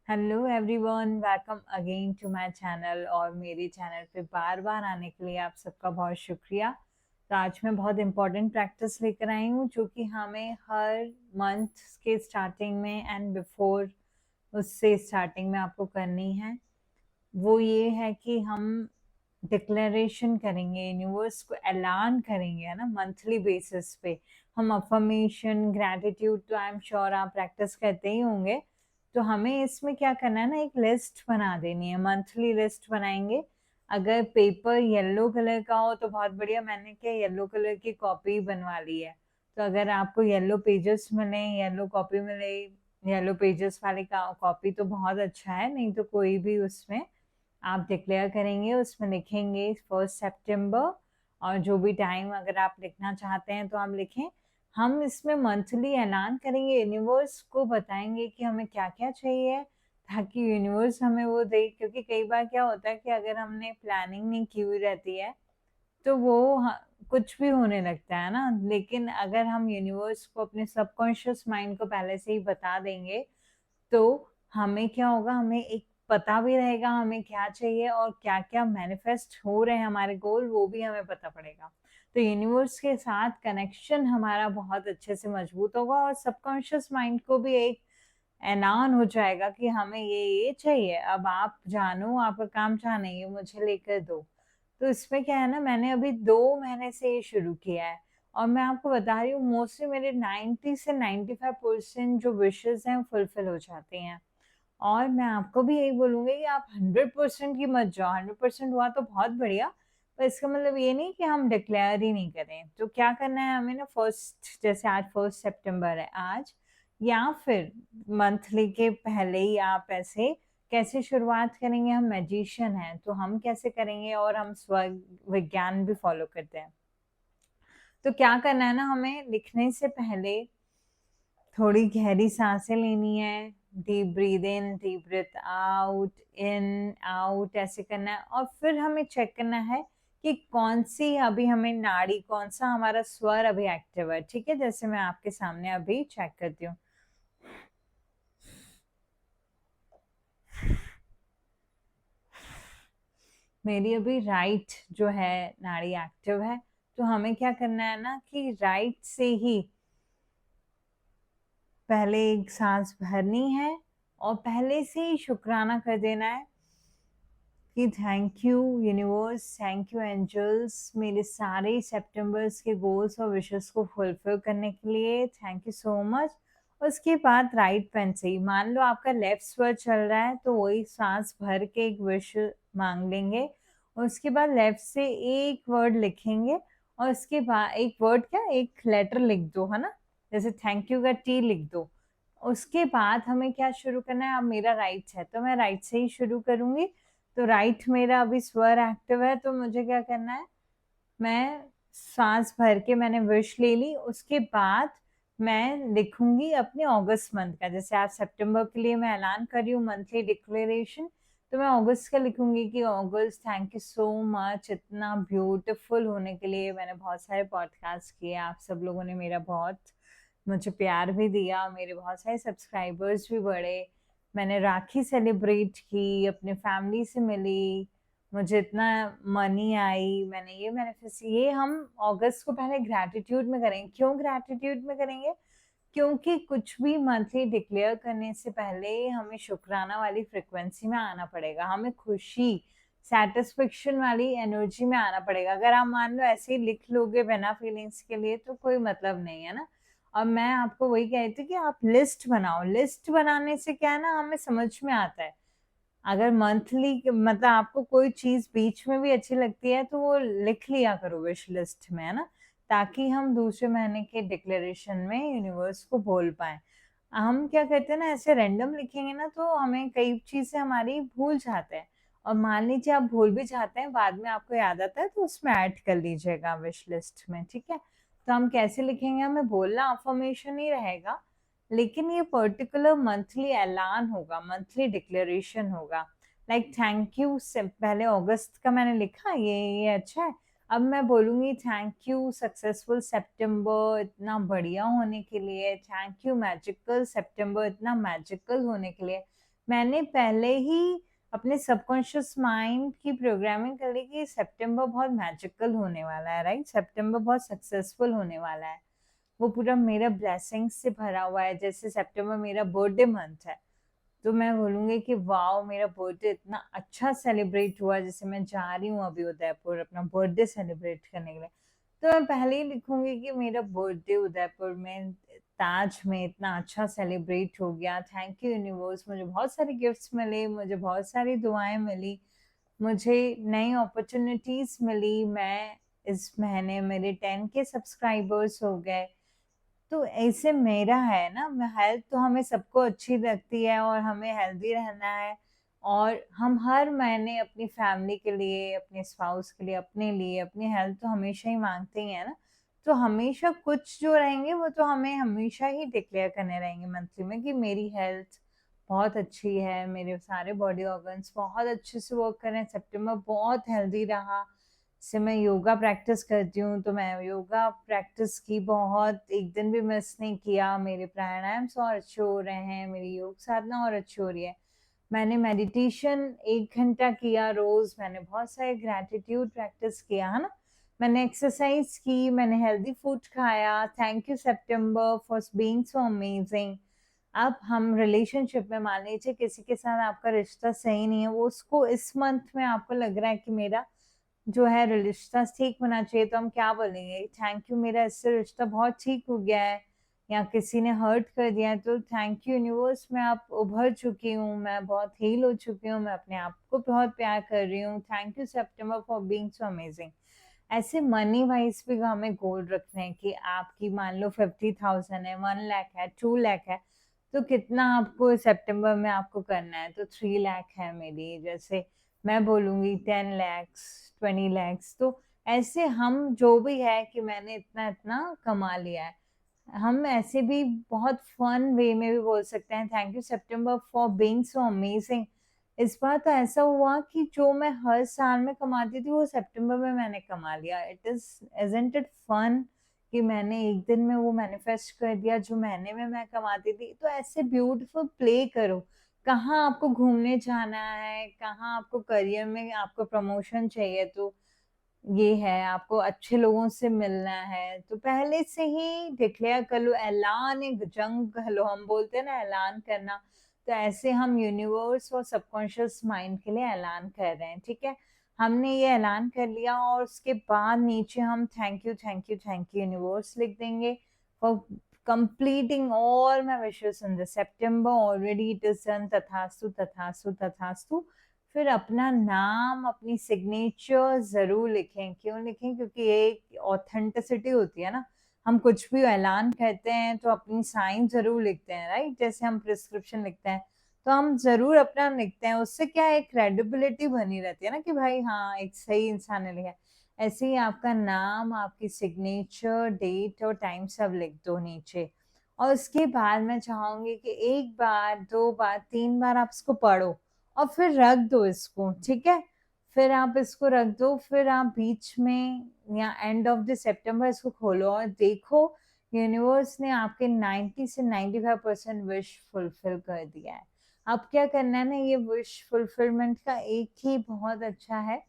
Hello everyone, welcome again to my channel. और मेरे channel पे बार बार आने के लिए आप सबका बहुत शुक्रिया। तो आज मैं बहुत इम्पोर्टेंट प्रैक्टिस लेकर आई हूँ जो कि हमें हर मंथ के स्टार्टिंग में एंड बिफोर उससे स्टार्टिंग में आपको करनी है। वो ये है कि हम डिक्लेरेशन करेंगे, यूनिवर्स को ऐलान करेंगे, है ना, मंथली बेसिस पे। हम अफर्मेशन, ग्रैटिट्यूड, तो आई एम श्योर आप प्रैक्टिस करते ही होंगे। तो हमें इसमें क्या करना है ना, एक लिस्ट बना देनी है, मंथली लिस्ट बनाएंगे। अगर पेपर येलो कलर का हो तो बहुत बढ़िया, मैंने क्या येलो कलर की कॉपी बनवा ली है। तो अगर आपको येलो पेजेस मिले, येलो कॉपी मिले, येलो पेजेस वाली कॉपी तो बहुत अच्छा है, नहीं तो कोई भी उसमें आप डिक्लेयर करेंगे, उसमें लिखेंगे 1 सितंबर। और जो भी टाइम अगर आप लिखना चाहते हैं तो आप लिखें। हम इसमें मंथली ऐलान करेंगे, यूनिवर्स को बताएंगे कि हमें क्या क्या चाहिए, ताकि यूनिवर्स हमें वो दे। क्योंकि कई बार क्या होता है कि अगर हमने प्लानिंग नहीं की हुई रहती है तो वो कुछ भी होने लगता है ना। लेकिन अगर हम यूनिवर्स को, अपने सबकॉन्शियस माइंड को पहले से ही बता देंगे तो हमें क्या होगा, हमें एक पता भी रहेगा हमें क्या चाहिए और क्या क्या मैनिफेस्ट हो रहे हैं हमारे गोल, वो भी हमें पता पड़ेगा। तो यूनिवर्स के साथ कनेक्शन हमारा बहुत अच्छे से मजबूत होगा और सबकॉन्शियस माइंड को भी एक ऐलान हो जाएगा कि हमें ये चाहिए, अब आप जानो, आपका काम जाने, ये मुझे लेकर दो। तो इसमें क्या है ना, मैंने अभी 2 महीने से ये शुरू किया है और मैं आपको बता रही हूँ मोस्टली मेरे 90 से 95% जो विशेस हैं फुलफिल हो जाती हैं। और मैं आपको भी यही बोलूंगी कि आप 100% की मत जाओ। 100% हुआ तो बहुत बढ़िया, पर इसका मतलब ये नहीं कि हम डिक्लेयर ही नहीं करें। तो क्या करना है हमें ना, फर्स्ट, जैसे आज 1 सितंबर है आज, या फिर मंथली के पहले ही आप ऐसे कैसे शुरुआत करेंगे। हम मैजिशियन हैं तो हम कैसे करेंगे, और हम स्व विज्ञान भी फॉलो करते हैं। तो क्या करना है ना, हमें लिखने से पहले थोड़ी गहरी सांसें लेनी है। Deep breathe in, deep breath out, in out, ऐसे करना है। और फिर हमें चेक करना है कि कौन सी अभी हमें नाड़ी, कौन सा हमारा स्वर अभी एक्टिव है। ठीक है, जैसे मैं आपके सामने अभी चेक करती हूँ। मेरी अभी राइट जो है नाड़ी एक्टिव है। तो हमें क्या करना है ना कि राइट से ही पहले एक सांस भरनी है और पहले से ही शुक्राना कर देना है कि thank you universe, thank you angels, मेरे सारे सितंबर्स के गोल्स और विशेस को फुलफिल करने के लिए थैंक यू सो मच। उसके बाद राइट पेन से ही, मान लो आपका लेफ्ट स्वर चल रहा है तो वही सांस भर के एक विश मांग लेंगे। उसके बाद लेफ्ट से एक वर्ड लिखेंगे और उसके बाद एक वर्ड क्या, एक लेटर लिख दो, है ना, जैसे थैंक यू का टी लिख दो। उसके बाद हमें क्या शुरू करना है, अब मेरा राइट है तो मैं राइट से ही शुरू करूंगी। तो राइट मेरा अभी स्वर एक्टिव है, तो मुझे क्या करना है, मैं सांस भर के मैंने विश ले ली। उसके बाद मैं लिखूंगी अपने अगस्त मंथ का, जैसे आज सितंबर के लिए मैं ऐलान कर रही हूँ मंथली डिक्लेरेशन, तो मैं अगस्त का लिखूंगी कि अगस्त, थैंक यू सो मच इतना ब्यूटीफुल होने के लिए। मैंने बहुत सारे पॉडकास्ट किए, आप सब लोगों ने मेरा बहुत मुझे प्यार भी दिया, मेरे बहुत सारे सब्सक्राइबर्स भी बढ़े। मैंने राखी सेलिब्रेट की, अपने फैमिली से मिली, मुझे इतना मनी आई, मैंने ये मैनिफेस्ट, ये हम अगस्त को पहले ग्रैटिट्यूड में करेंगे। क्यों ग्रैटिट्यूड में करेंगे? क्योंकि कुछ भी मंथली डिक्लेयर करने से पहले हमें शुक्राना वाली फ्रिक्वेंसी में आना पड़ेगा, हमें खुशी, सेटिस्फेक्शन वाली एनर्जी में आना पड़ेगा। अगर आप मान लो ऐसे ही लिख लोगे बिना फीलिंग्स के लिए तो कोई मतलब नहीं है ना। और मैं आपको वही कह रही थी कि आप लिस्ट बनाओ। लिस्ट बनाने से क्या है ना, हमें समझ में आता है। अगर मंथली मतलब आपको कोई चीज बीच में भी अच्छी लगती है तो वो लिख लिया करो विश लिस्ट में, है ना, ताकि हम दूसरे महीने के डिक्लेरेशन में यूनिवर्स को बोल पाए। हम क्या करते हैं ना, ऐसे रैंडम लिखेंगे ना तो हमें कई चीजें हमारी भूल जाते हैं। और मान लीजिए आप भूल भी जाते हैं, बाद में आपको याद आता है तो उसमें ऐड कर लीजिएगा विश लिस्ट में। ठीक है, तो हम कैसे लिखेंगे, हमें बोलना अफर्मेशन ही रहेगा, लेकिन ये पर्टिकुलर मंथली ऐलान होगा, मंथली डिक्लेरेशन होगा। लाइक थैंक यू से पहले अगस्त का मैंने लिखा, ये अच्छा है। अब मैं बोलूंगी थैंक यू सक्सेसफुल सितंबर इतना बढ़िया होने के लिए, थैंक यू मैजिकल सितंबर इतना मैजिकल होने के लिए। मैंने पहले ही अपने सबकॉन्शियस माइंड की प्रोग्रामिंग कर ली कि सितंबर बहुत मैजिकल होने वाला है, राइट? सितंबर बहुत सक्सेसफुल होने वाला है, वो पूरा मेरा ब्लेसिंग्स से भरा हुआ है। जैसे सितंबर मेरा बर्थडे मंथ है, तो मैं बोलूंगी कि वाओ, मेरा बर्थडे इतना अच्छा सेलिब्रेट हुआ। जैसे मैं जा रही हूँ अभी उदयपुर अपना बर्थडे सेलिब्रेट करने के लिए, तो मैं पहले ही लिखूंगी कि मेरा बर्थडे उदयपुर में ताज में इतना अच्छा सेलिब्रेट हो गया। थैंक यू यूनिवर्स, मुझे बहुत सारे गिफ्ट्स मिले, मुझे बहुत सारी दुआएं मिली, मुझे नई अपॉर्चुनिटीज मिली। मैं इस महीने मेरे 10K सब्सक्राइबर्स हो गए। तो ऐसे मेरा है ना, हेल्थ तो हमें सबको अच्छी लगती है और हमें हेल्दी रहना है। और हम हर महीने अपनी फैमिली के लिए, अपने स्पाउस के लिए, अपने लिए अपनी हेल्थ तो हमेशा ही मांगते ही है ना। तो हमेशा कुछ जो रहेंगे वो तो हमें हमेशा ही डिक्लेयर करने रहेंगे मंथली में कि मेरी हेल्थ बहुत अच्छी है, मेरे सारे बॉडी ऑर्गन्स बहुत अच्छे से वर्क कर रहे हैं, सितंबर बहुत हेल्दी रहा। से मैं योगा प्रैक्टिस करती हूँ, तो मैं योगा प्रैक्टिस की बहुत, एक दिन भी मिस नहीं किया। मेरे प्राणायाम और अच्छे हो रहे हैं, मेरी योग साधना और अच्छी हो रही है। मैंने मेडिटेशन 1 घंटा किया रोज, मैंने बहुत सारे ग्रैटिट्यूड प्रैक्टिस किया है ना, मैंने एक्सरसाइज की, मैंने हेल्दी फूड खाया। Thank you September for being so amazing. अब हम रिलेशनशिप में, मान लीजिए किसी के साथ आपका रिश्ता सही नहीं है, वो उसको इस मंथ में आपको लग रहा है कि मेरा जो है रिश्ता ठीक होना चाहिए, तो हम क्या बोलेंगे? थैंक यू, मेरा इससे रिश्ता बहुत ठीक हो गया है। या किसी ने हर्ट कर दिया है, तो थैंक यू यूनिवर्स, मैं आप उभर चुकी हूँ, मैं बहुत हील हो चुकी हूँ, मैं अपने आप को बहुत प्यार कर रही हूँ। Thank you September for being so amazing. ऐसे मनी वाइज भी हमें गोल रखने हैं कि आपकी मान लो 50,000 है, 1 लाख है, 2 लाख है, तो कितना आपको सितंबर में आपको करना है? तो 3 लाख है मेरी, जैसे मैं बोलूंगी 10 लैक्स, 20 लैक्स। तो ऐसे हम जो भी है कि मैंने इतना इतना कमा लिया है, हम ऐसे भी बहुत फन वे में भी बोल सकते हैं thank you September for being so amazing. इस बार तो ऐसा हुआ कि जो मैं हर साल में कमाती थी वो सितंबर में मैंने कमा लिया। It is isn't it fun कि मैंने एक दिन में वो मैनिफेस्ट कर दिया जो महीने में मैं कमाती थी। तो ऐसे ब्यूटीफुल प्ले करो, कहाँ आपको घूमने जाना है, कहाँ आपको करियर में आपको प्रमोशन चाहिए, तो ये है आपको अच्छे लोगों से मिलना है, तो पहले से ही डिक्लेयर कर लो, ऐलान एक जंग कर लो, हम बोलते हैं ना ऐलान करना। तो ऐसे हम यूनिवर्स और सबकॉन्शियस माइंड के लिए ऐलान कर रहे हैं, ठीक है? हमने ये ऐलान कर लिया और उसके बाद नीचे हम thank you thank you thank you universe लिख देंगे for completing all my wishes in the September. Already it is done, तथास्तु तथास्तु तथास्तु। फिर अपना नाम, अपनी सिग्नेचर जरूर लिखें। क्यों लिखें? क्योंकि एक ऑथेंटिसिटी होती है ना, हम कुछ भी ऐलान करते हैं तो अपनी साइन जरूर लिखते हैं, राइट? जैसे हम प्रिस्क्रिप्शन लिखते हैं तो हम जरूर अपना लिखते हैं, उससे क्या है, क्रेडिबिलिटी बनी रहती है ना कि भाई हाँ एक सही इंसान ने लिखा है। ऐसे ही आपका नाम, आपकी सिग्नेचर, डेट और टाइम सब लिख दो नीचे। और उसके बाद मैं चाहूंगी कि 1 बार, 2 बार, 3 बार आप इसको पढ़ो और फिर रख दो इसको, ठीक है? फिर आप इसको रख दो, फिर आप बीच में या एंड ऑफ द सितंबर इसको खोलो और देखो यूनिवर्स ने आपके 90 से 95% विश फुलफिल कर दिया है। अब क्या करना है ना, ये विश फुलफिलमेंट का एक ही बहुत अच्छा है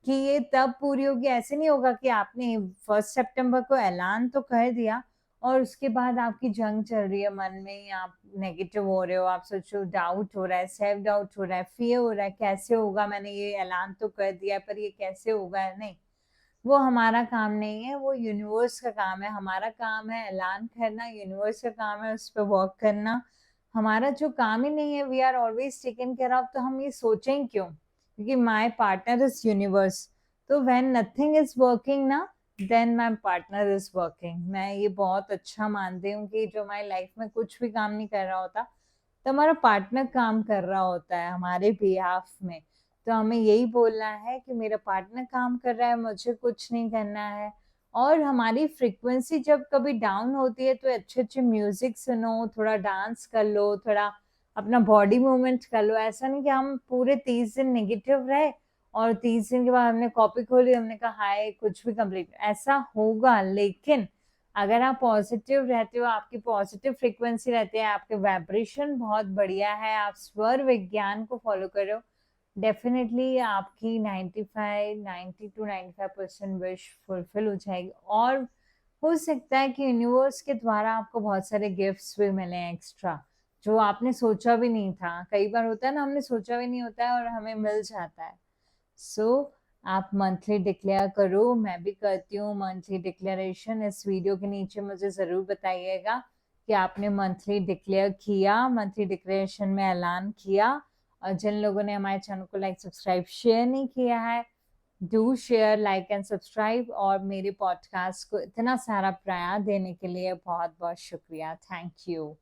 कि ये तब पूरी होगी। ऐसे नहीं होगा कि आपने 1 सितंबर को ऐलान तो कर दिया और उसके बाद आपकी जंग चल रही है मन में, आप नेगेटिव हो रहे हो, आप सोचो डाउट हो रहा है, सेल्फ डाउट हो रहा है, फियर हो रहा है, कैसे होगा, मैंने ये ऐलान तो कर दिया पर ये कैसे होगा। नहीं, वो हमारा काम नहीं है, वो यूनिवर्स का काम है। हमारा काम है ऐलान करना, यूनिवर्स का काम है उस पर वर्क करना। हमारा जो काम ही नहीं है, we are always taken care of, तो हम ये सोचें क्यों? क्योंकि माई पार्टनर इज यूनिवर्स। तो व्हेन नथिंग इज वर्किंग ना, then my partner is working. मैं ये बहुत अच्छा मानती हूँ कि जो हमारी लाइफ में कुछ भी काम नहीं कर रहा होता, तो हमारा पार्टनर काम कर रहा होता है हमारे बिहाफ में। तो हमें यही बोलना है कि मेरा पार्टनर काम कर रहा है, मुझे कुछ नहीं करना है। और हमारी फ्रीक्वेंसी जब कभी डाउन होती है तो अच्छे अच्छे म्यूजिक सुनो, थोड़ा डांस कर लो, थोड़ा अपना बॉडी मूवमेंट कर लो। ऐसा नहीं कि हम पूरे 30 दिन नेगेटिव रहे और 30 दिन के बाद हमने कॉपी खोली, हमने कहा हाय कुछ भी कंप्लीट, ऐसा होगा। लेकिन अगर आप पॉजिटिव रहते हो, आपकी पॉजिटिव फ्रीक्वेंसी रहती है, आपके वाइब्रेशन बहुत बढ़िया है, आप स्वर विज्ञान को फॉलो कर रहे हो, डेफिनेटली आपकी 90 to 95% विश फुलफिल हो जाएगी। और हो सकता है कि यूनिवर्स के द्वारा आपको बहुत सारे गिफ्ट्स भी मिले एक्स्ट्रा, जो आपने सोचा भी नहीं था। कई बार होता है ना, हमने सोचा भी नहीं होता है और हमें मिल जाता है। सो आप मंथली डिक्लेयर करो, मैं भी करती हूँ मंथली डिक्लेरेशन। इस वीडियो के नीचे मुझे ज़रूर बताइएगा कि आपने मंथली डिक्लेयर किया, मंथली डिक्लेरेशन में ऐलान किया। और जिन लोगों ने हमारे चैनल को लाइक, सब्सक्राइब, शेयर नहीं किया है, do share, like and subscribe. और मेरे पॉडकास्ट को इतना सारा प्यार देने के लिए बहुत बहुत शुक्रिया। Thank you.